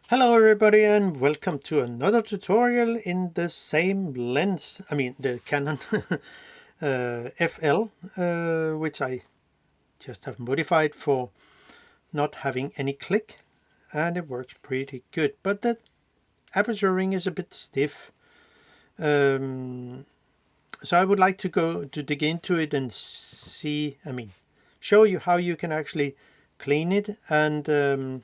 Hello everybody and welcome to another tutorial in the same lens, the Canon FL, which I just have modified for not having any click, and it works pretty good, but the aperture ring is a bit stiff. So I would like to dig into it and show you how you can actually clean it and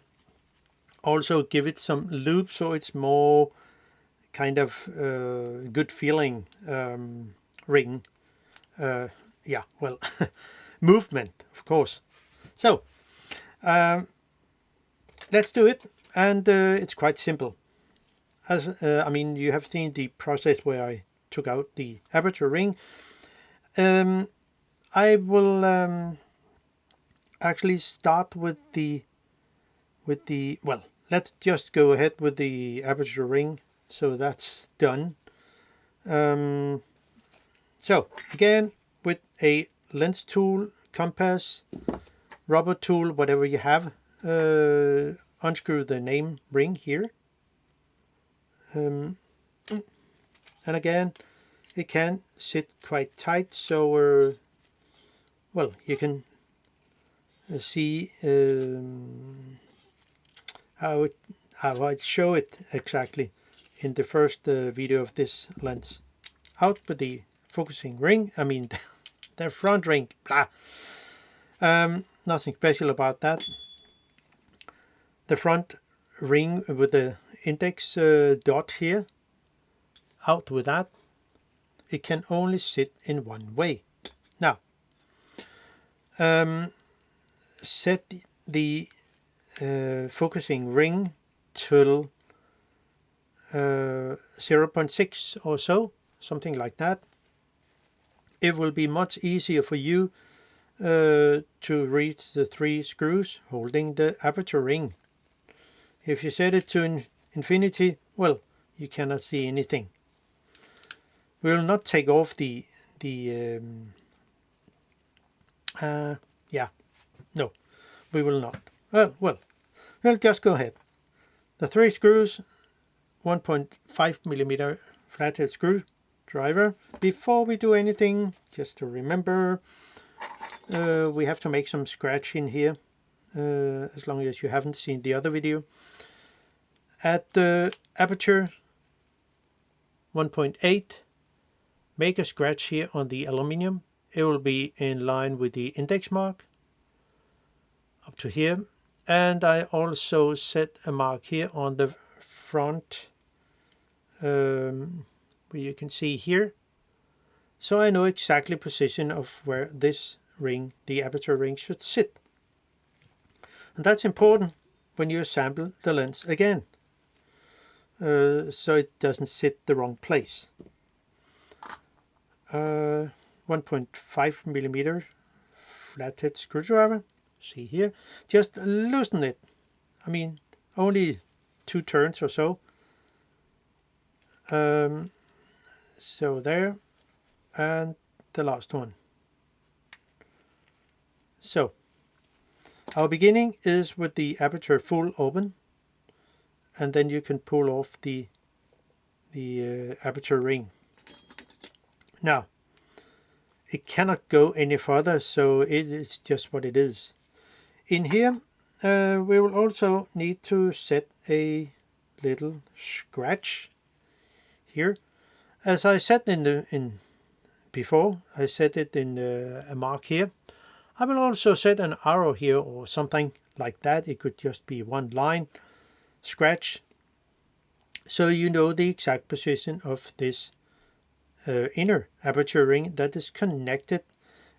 also give it some lube so it's more kind of good feeling ring. Movement, of course. So let's do it, and it's quite simple. As you have seen the process where I took out the aperture ring. I will actually start with the well, let's just go ahead with the aperture ring. So that's done. So again, with a lens tool, compass, rubber tool, whatever you have, unscrew the name ring here. And again, it can sit quite tight, so you can see how I show it exactly in the first video of this lens. Out with the focusing ring, the front ring, blah. Nothing special about that. The front ring with the index dot here, out with that. It can only sit in one way. Now, set the focusing ring till 0.6 or so, something like that. It will be much easier for you to reach the 3 screws holding the aperture ring. If you set it to infinity, well, you cannot see anything. We will not take off no, we will not. We'll just go ahead. The 3 screws, 1.5 millimeter flathead screwdriver. Before we do anything, just to remember, we have to make some scratch in here, as long as you haven't seen the other video. At the aperture 1.8, make a scratch here on the aluminium. It will be in line with the index mark up to here. And I also set a mark here on the front, where you can see here. So I know exactly position of where this ring, the aperture ring, should sit. And that's important when you assemble the lens again, so it doesn't sit the wrong place. 1.5 millimeter flathead screwdriver, see here, just loosen it. Only 2 turns or so. So there, and the last one. So our beginning is with the aperture full open, and then you can pull off the aperture ring. Now, it cannot go any further, so it is just what it is. In here, we will also need to set a little scratch here. As I said before, I set it in a mark here. I will also set an arrow here or something like that. It could just be one line scratch, so you know the exact position of this inner aperture ring that is connected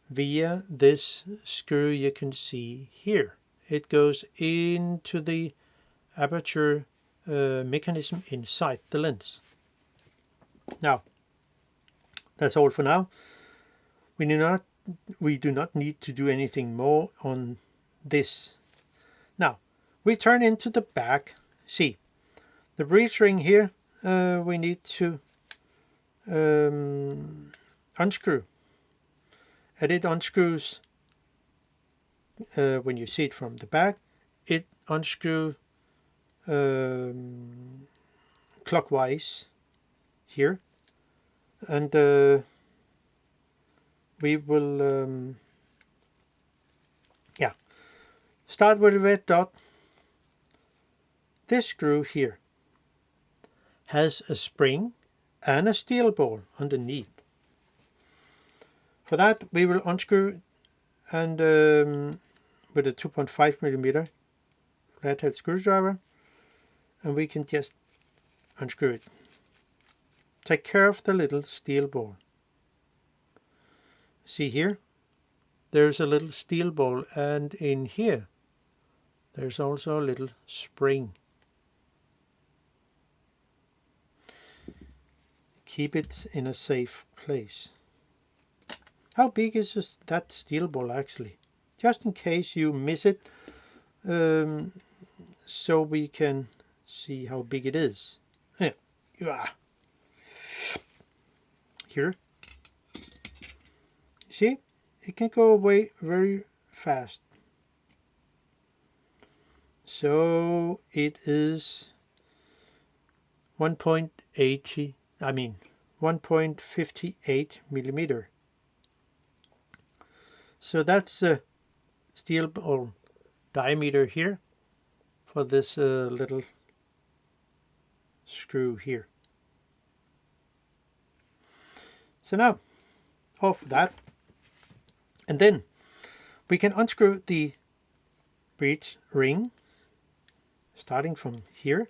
via this screw you can see here. It goes into the aperture mechanism inside the lens. Now, that's all for now. We do not need to do anything more on this. Now, we turn into the back. See, the breech ring here, we need to unscrew. And it unscrews, when you see it from the back, it unscrews clockwise here, and we will start with the red dot. This screw here has a spring and a steel ball underneath. For that we will unscrew, and with a 2.5mm flathead screwdriver, and we can just unscrew it. Take care of the little steel ball. See here, there's a little steel ball, and in here there's also a little spring. Keep it in a safe place. How big is that steel ball actually? Just in case you miss it, so we can see how big it is. Here you are. Here. See, it can go away very fast. So it is 1.58 millimeter. So that's a steel ball diameter here for this little screw here. So now, off that, and then we can unscrew the breech ring, starting from here.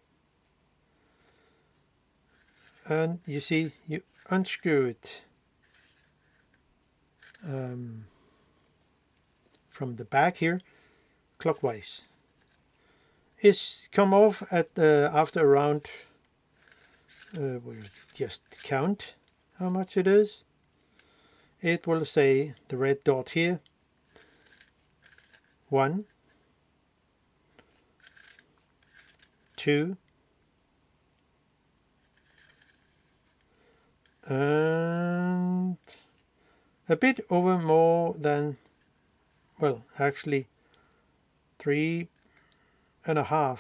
And you see, you unscrew it from the back here, clockwise. It's come off at after around, we'll just count how much it is. It will say the red dot here, 1, 2, and a bit over more than, well, actually 3.5.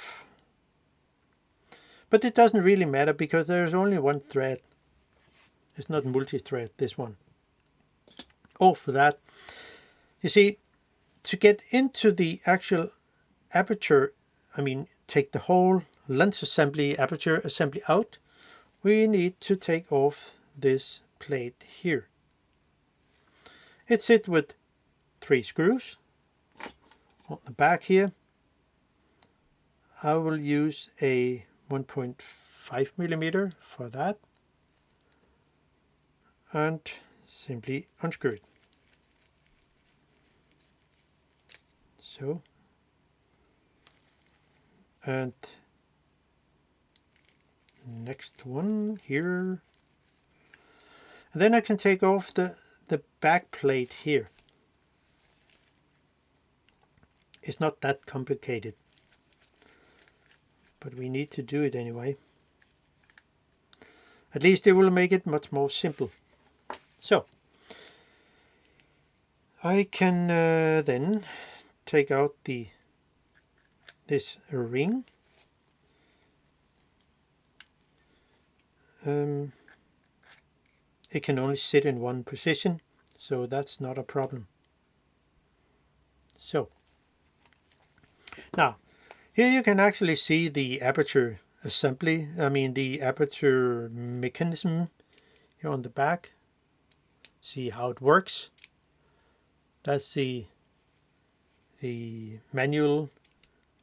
But it doesn't really matter because there's only one thread. It's not multi-thread, this one. Oh, for that, you see, to get into the actual aperture, I mean, take the whole lens assembly, aperture assembly out, we need to take off this plate here. It's it with 3 screws on the back here. I will use a 1.5mm for that, and simply unscrew it. So, and next one here, and then I can take off the back plate here. It's not that complicated, but we need to do it anyway. At least it will make it much more simple. So I can then take out this ring. It can only sit in one position, so that's not a problem. So now here you can actually see the aperture assembly, I mean the aperture mechanism here on the back. See how it works. That's the manual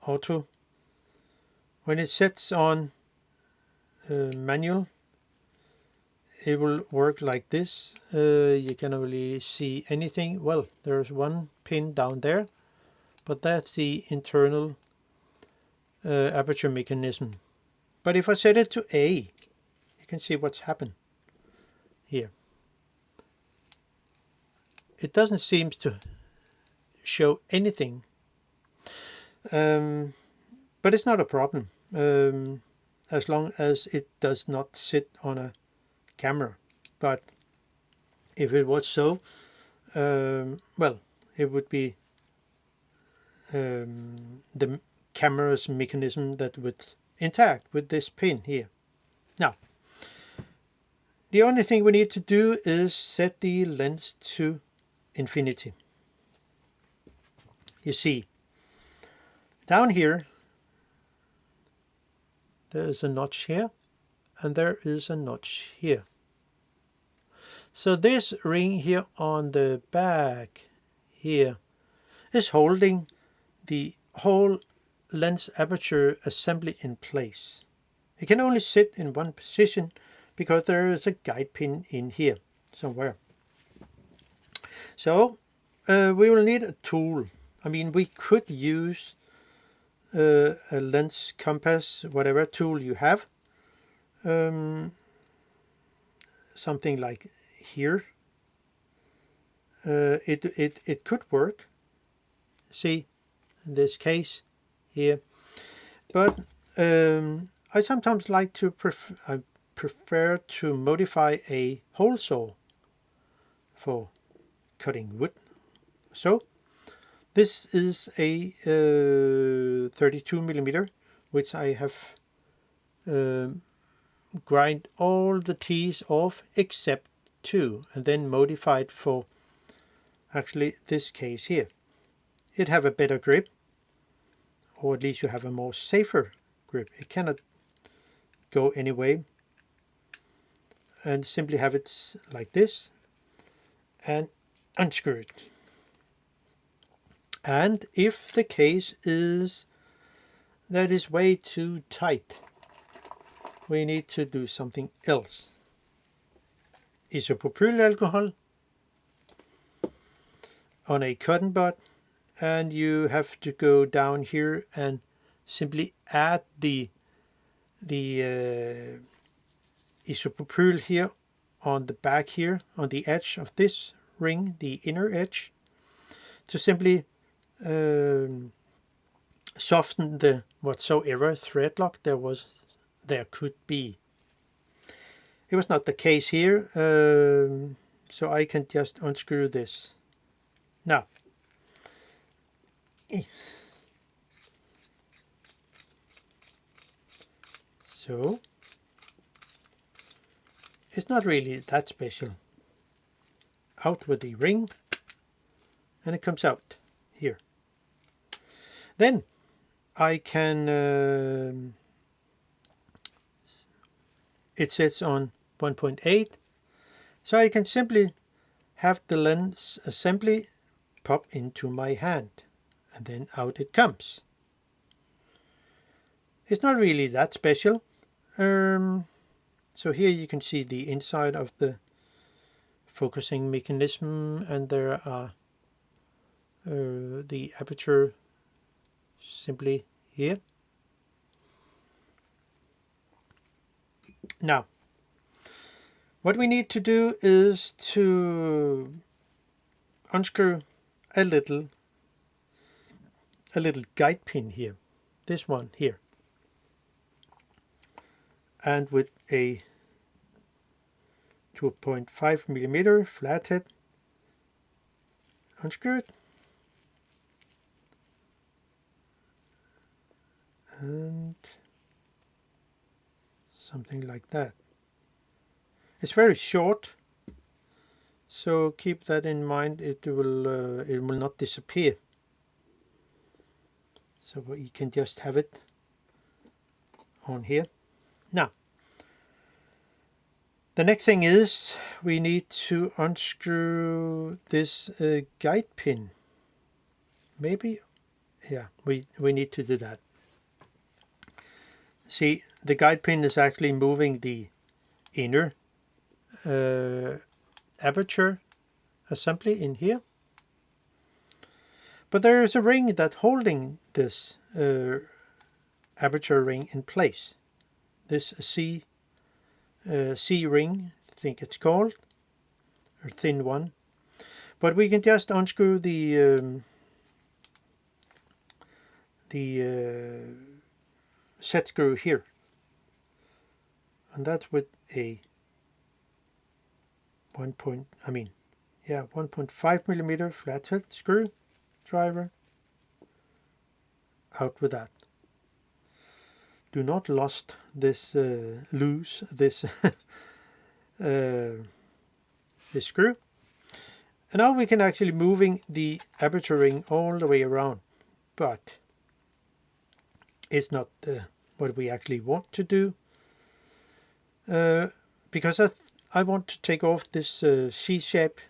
auto. When it sets on manual, it will work like this. You cannot really see anything. Well, there's one pin down there, but that's the internal aperture mechanism. But if I set it to A, you can see what's happened here. It doesn't seem to show anything, but it's not a problem as long as it does not sit on a camera. But if it was so, well, it would be the camera's mechanism that would interact with this pin here. Now, the only thing we need to do is set the lens to infinity. You see, down here, there is a notch here, and there is a notch here. So this ring here on the back here is holding the whole lens aperture assembly in place. It can only sit in one position because there is a guide pin in here somewhere. So we will need a tool. I mean, we could use a lens compass, whatever tool you have. Something like here. It could work. See, in this case here. But I sometimes like to prefer to modify a hole saw for cutting wood. So this is a 32mm, which I have grind all the teeth off except 2, and then modified for actually this case here. It have a better grip, or at least you have a more safer grip. It cannot go anyway, and simply have it like this and unscrew it. And if the case is that is way too tight, we need to do something else. Isopropyl alcohol on a cotton bud, and you have to go down here and simply add the isopropyl here on the back here, on the edge of this ring, the inner edge, to simply soften the whatsoever thread lock there could be. It was not the case here, so I can just unscrew this. Now, so it's not really that special. Out with the ring, and it comes out here. Then I can, it sets on 1.8, so I can simply have the lens assembly pop into my hand, and then out it comes. It's not really that special. So here you can see the inside of the focusing mechanism, and there are the aperture simply here. Now, what we need to do is to unscrew a little guide pin here, this one here, and with a 2.5mm flathead, unscrew it, and something like that. It's very short, so keep that in mind. It will not disappear. So you can just have it on here. Now, the next thing is we need to unscrew this guide pin. Maybe, yeah, we need to do that. See, the guide pin is actually moving the inner aperture assembly in here. But there is a ring that's holding this aperture ring in place. This C ring, I think it's called, or thin one. But we can just unscrew the set screw here, and that's with a 1.5mm flathead screw driver. Out with that. do not lose this this this screw. And now we can actually moving the aperture ring all the way around, but it's not what we actually want to do, because I want to take off this C-shape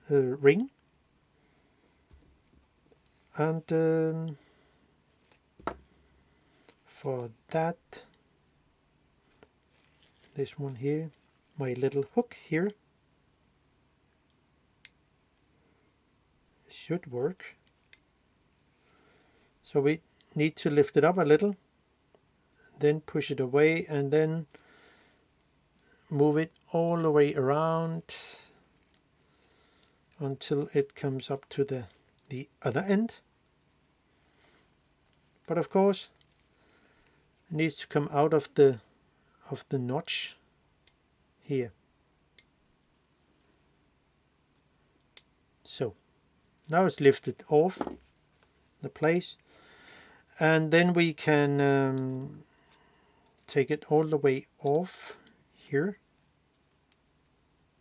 ring, and for that, this one here, my little hook here, should work. So we need to lift it up a little, then push it away, and then move it all the way around until it comes up to the other end. But of course, it needs to come out of the notch here. So now it's lifted off the place, and then we can take it all the way off here.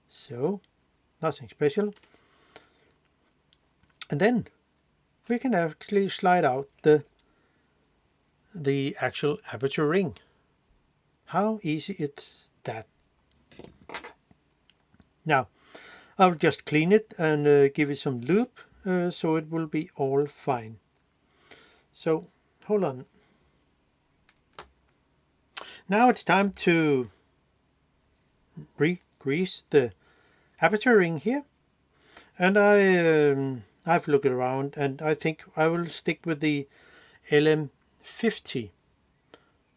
So nothing special. And then we can actually slide out the actual aperture ring. How easy is that? Now I'll just clean it and give it some lube, so it will be all fine. So hold on. Now it's time to re-grease the aperture ring here, and I've looked around, and I think I will stick with the LM50,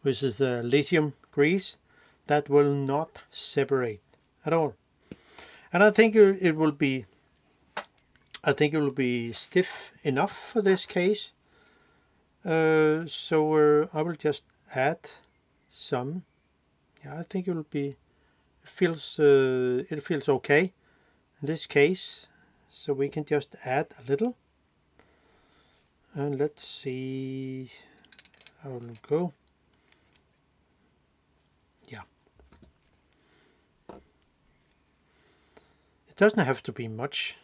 which is the lithium grease that will not separate at all. And I think it will be stiff enough for this case. So I will just add some. Yeah, I think it will be. It feels okay in this case. So we can just add a little, and let's see how it will go. Yeah. It doesn't have to be much,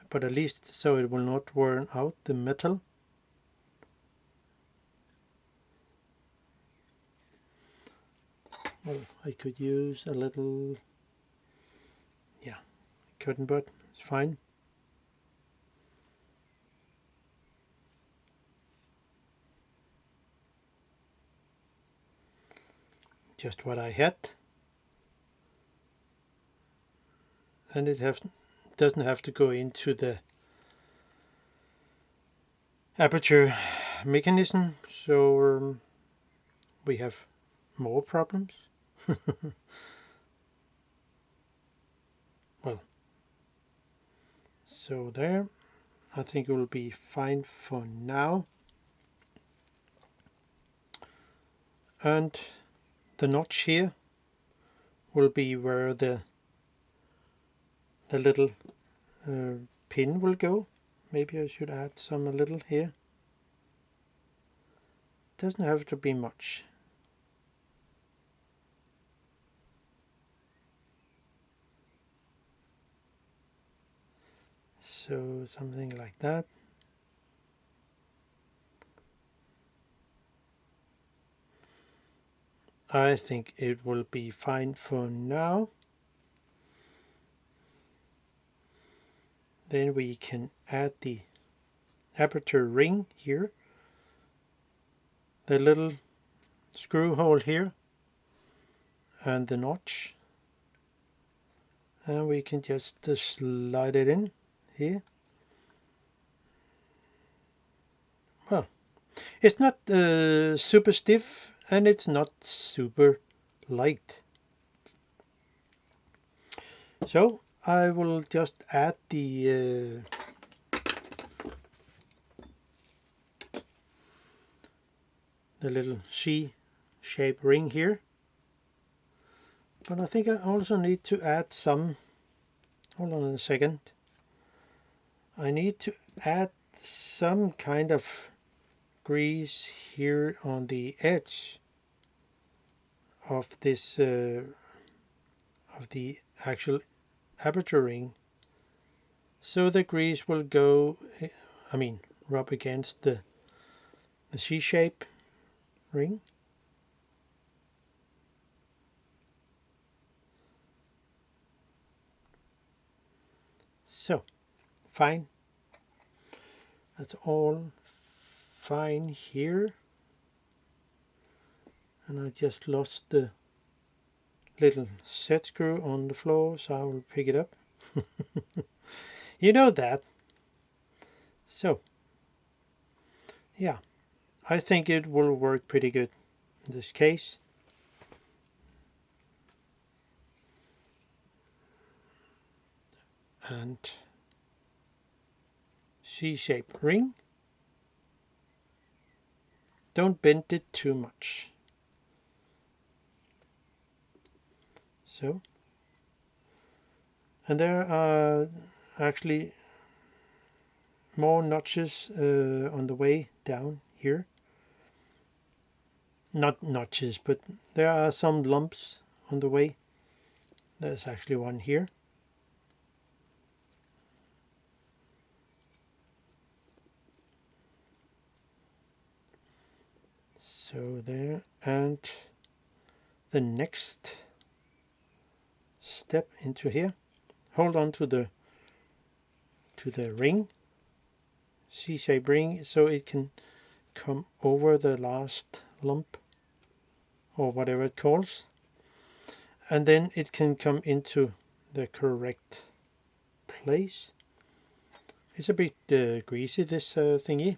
but at least so it will not wear out the metal. Oh, I could use a little, yeah, cotton bud, it's fine. Just what I had. And it doesn't have to go into the aperture mechanism, so we have more problems. Well, so there, I think it will be fine for now. And the notch here will be where the little pin will go. Maybe I should add some a little here. Doesn't have to be much. So something like that. I think it will be fine for now. Then we can add the aperture ring here, the little screw hole here, and the notch, and we can just slide it in here. Well, it's not super stiff, and it's not super light. So I will just add the little C-shaped ring here. But I think I also need to add some, hold on a second, I need to add some kind of grease here on the edge of this of the actual aperture ring, so the grease will go, rub against the C-shape ring. So, fine. That's all fine here. And I just lost the little set screw on the floor, so I will pick it up. You know that. So, yeah, I think it will work pretty good in this case. And C-shaped ring. Don't bend it too much. So, and there are actually more notches on the way down here. Not notches, but there are some lumps on the way. There's actually one here. So there, and the next step into here, hold on to the ring, C-shaped ring, so it can come over the last lump or whatever it calls, and then it can come into the correct place. It's a bit greasy, this thingy.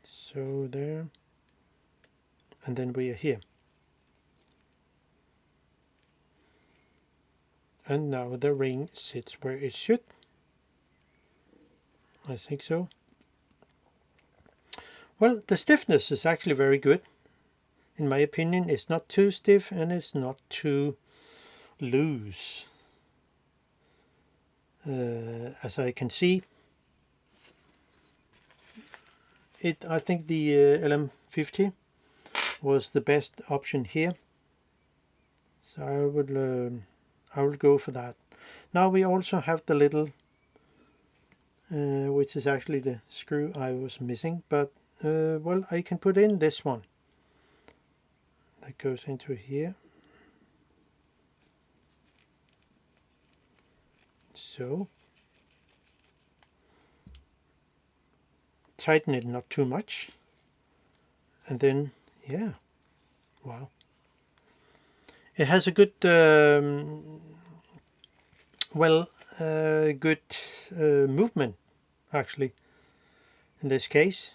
So there, and then we are here. And now the ring sits where it should. I think so. Well, the stiffness is actually very good. In my opinion, it's not too stiff and it's not too loose. As I can see, I think the LM50 was the best option here. So I will go for that. Now we also have the little, which is actually the screw I was missing, but well, I can put in this one. That goes into here. So, tighten it not too much. And then, yeah, wow. It has a good, good movement, actually, in this case.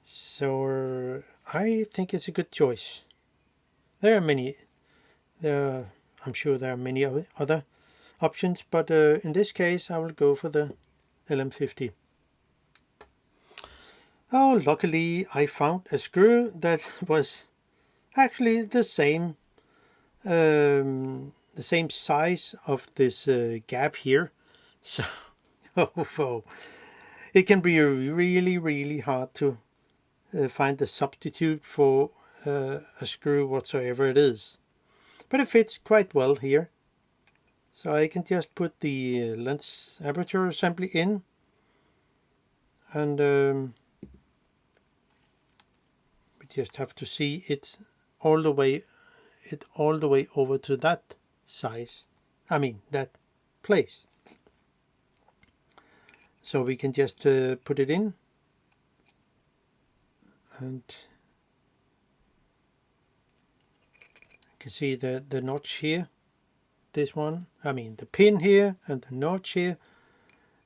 So I think it's a good choice. I'm sure there are many other options, but in this case I will go for the LM50. Oh, luckily I found a screw that was actually the same size of this gap here. So it can be really, really hard to find the substitute for a screw whatsoever it is. But it fits quite well here. So I can just put the lens aperture assembly in, and we just have to see it all the way over to that size. That place. So we can just put it in, and you can see the notch here. This one, the pin here and the notch here,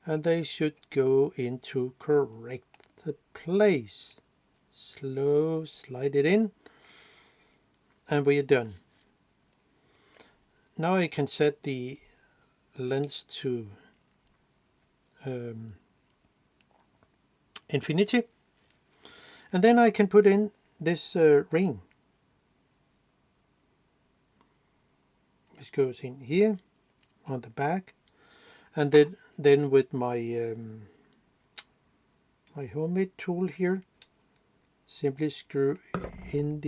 and they should go into correct place. Slide it in, and we are done. Now I can set the lens to infinity, and then I can put in this ring. This goes in here on the back, And then with my my homemade tool here, simply screw in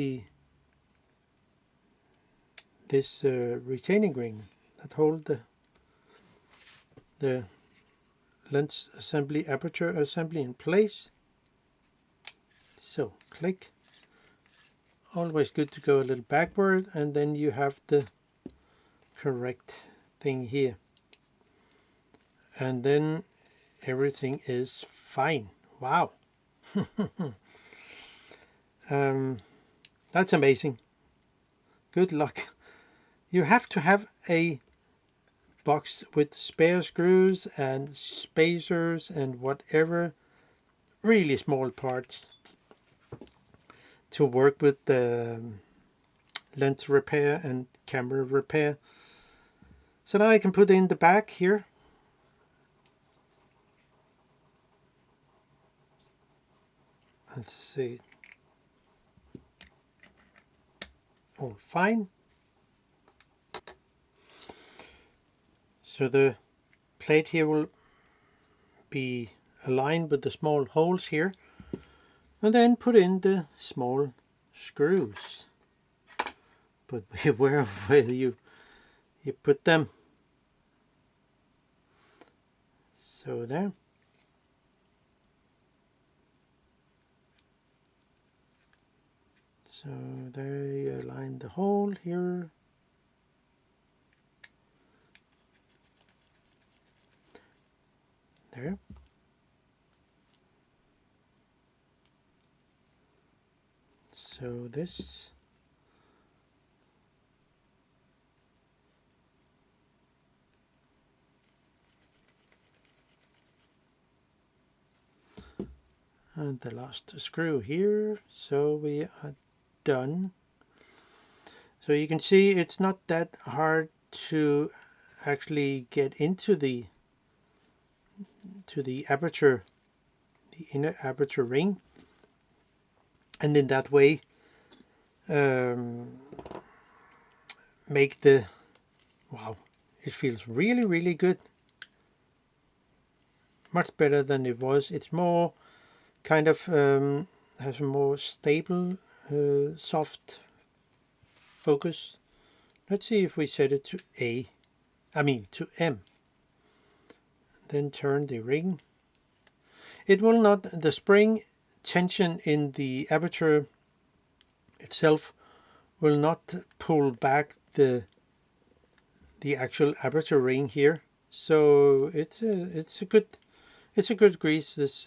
this retaining ring that hold the lens assembly, aperture assembly in place. So click. Always good to go a little backward, and then you have the correct thing here, and then everything is fine. Wow. That's amazing. Good luck. You have to have a box with spare screws and spacers and whatever really small parts to work with the lens repair and camera repair. So now I can put in the back here. Let's see. All fine. So the plate here will be aligned with the small holes here, and then put in the small screws. But beware of where you put them. So there. So there you align the hole here. There. So this. And the last screw here. So we are done. So you can see it's not that hard to actually get into the aperture, the inner aperture ring, and in that way make the, wow, it feels really good, much better than it was. It's more kind of has a more stable soft focus. Let's see if we set it to to M, then turn the ring. It will not, the spring tension in the aperture itself will not pull back the actual aperture ring here. So it's a good grease, this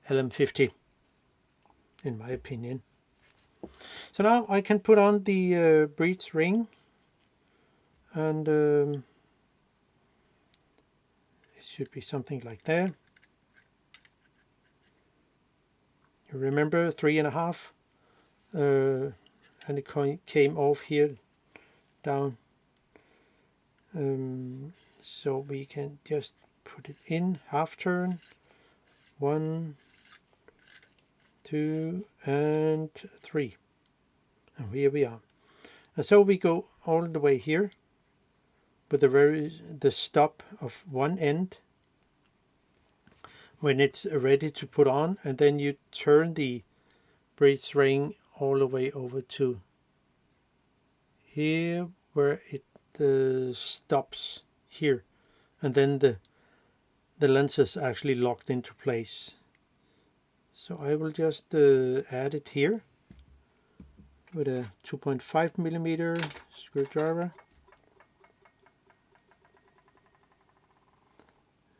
LM50, in my opinion. So now I can put on the breech ring, and it should be something like that. You remember 3.5, and it came off here down. So we can just put it in, half turn, 1, 2, and 3. And here we are. And so we go all the way here with the stop of one end when it's ready to put on, and then you turn the breech ring all the way over to here where it stops here, and then the lens is actually locked into place. So I will just add it here with a 2.5mm screwdriver.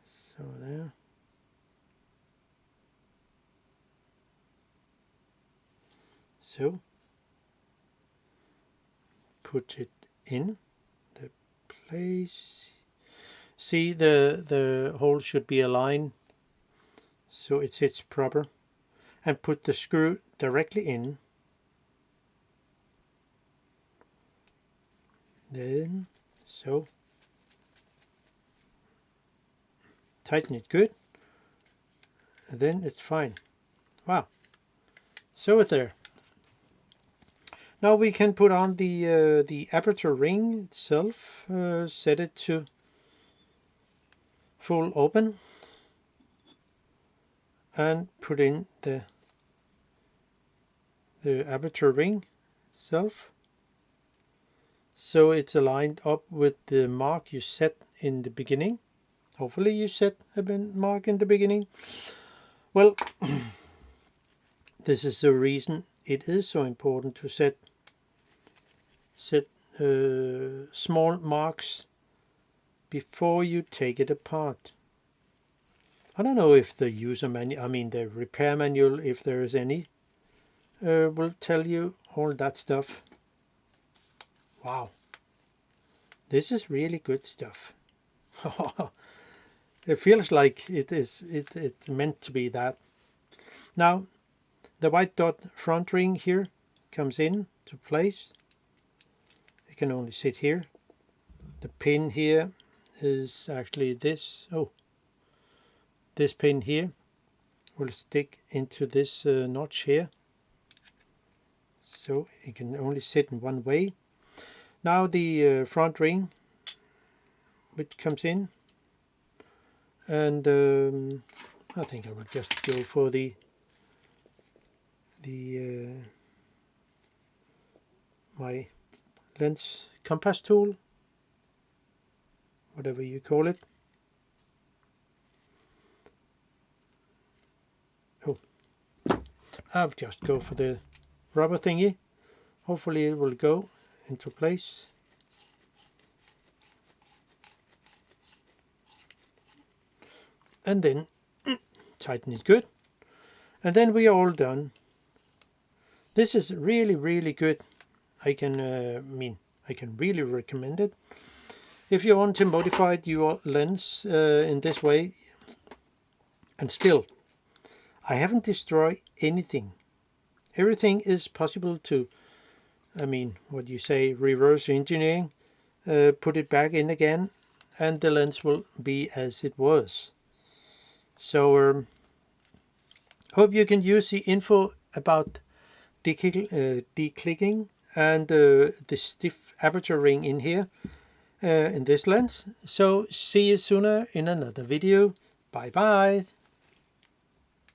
So there. So put it in the place. See, the hole should be aligned so it sits proper, and put the screw directly in. Then so tighten it good, and then it's fine. Wow, so it's there. Now we can put on the aperture ring itself, set it to full open and put in the aperture ring itself, so it's aligned up with the mark you set in the beginning. Hopefully you set a mark in the beginning. Well, this is the reason it is so important to set small marks before you take it apart. I don't know if the user manual, I mean the repair manual, if there is any, will tell you all that stuff. Wow, this is really good stuff. It feels like it's meant to be that. Now the white dot front ring here comes in to place. It can only sit here. The pin here is actually this. Oh, this pin here will stick into this notch here, so it can only sit in one way. Now the front ring, which comes in, and I think I will just go for the my lens compass tool, whatever you call it. Oh, I'll just go for the rubber thingy. Hopefully it will go into place. And then tighten it good. And then we are all done. This is really good. I can really recommend it. If you want to modify your lens in this way, and still, I haven't destroyed anything. Everything is possible to, what you say, reverse engineering, put it back in again, and the lens will be as it was. So, hope you can use the info about declicking and the stiff aperture ring in here, in this lens. So see you sooner in another video. Bye bye.